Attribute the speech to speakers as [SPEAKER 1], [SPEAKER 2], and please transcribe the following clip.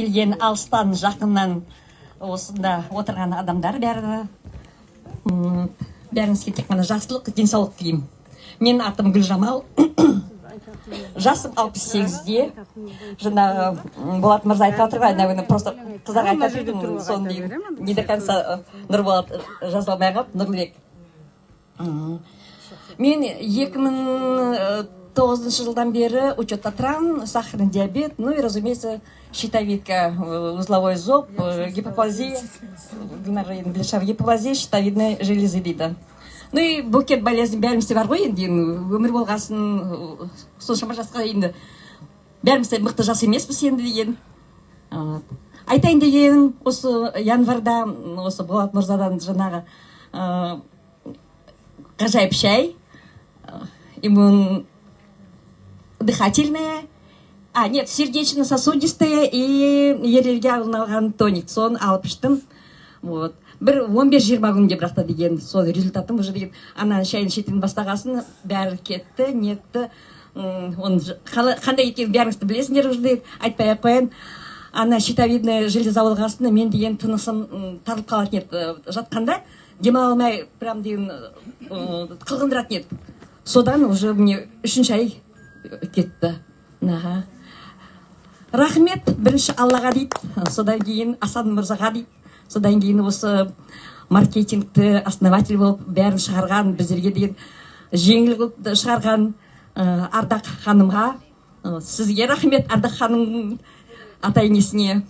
[SPEAKER 1] келген алыстан жақыннан осында отырған адамдар бәріңізге тек қана жақсылық, денсаулық тілеймін. Менің атым Гүлжамал. Жасым 68-де. Жаңағы Болат мырза айтып отырған, наверное, просто қыздар айтып жүрдім, соны деймін. Не до конца Нұрболат жаза алмай қалып, Нұрлыбек. Мен 2009 жылдан бері учетта тұрам, сахарный диабет, ну и, разумеется, щитовидка, узловой зоб, гипоплазия, гипоплазия щитовидной железы дейді. Ну и букет болезни бәрімізде бар ғой, енді өмір болғасын, соншама жасқа енді бәрімізде мықты жас емеспіз енді деген. Айтайын деген, осы январда, осы Болат мырзадан жаңағы ғажайып шай, дыхательная, нет, сердечно-сосудистая и ерлерге арналған тоник, соны алып іштім. Бір 15-20 күнде бірақта деген, сол результатым уже деген, ана шайын шетін бастағасын бәрі кетті, нетті, қандай екен бәріңізді білесіңдер уже дейді, айтпай қойын. Ана щитовидная железа болғасында мен деген тынысым тарылып қалатын еді, жатқанда демала алмай прям деген қылғындыратын еді. Содан уже мне 3-ші ай кетті. Рахмет бірінші Аллаға дейді, содан кейін Асан Мырзаға дейді, содан кейін осы маркетингті основатель болып бәрін шығарған, біздерге деген жеңіл қылып шығарған Ардақ ханымға, сізге рахмет, Ардақ ханым ата енесіне.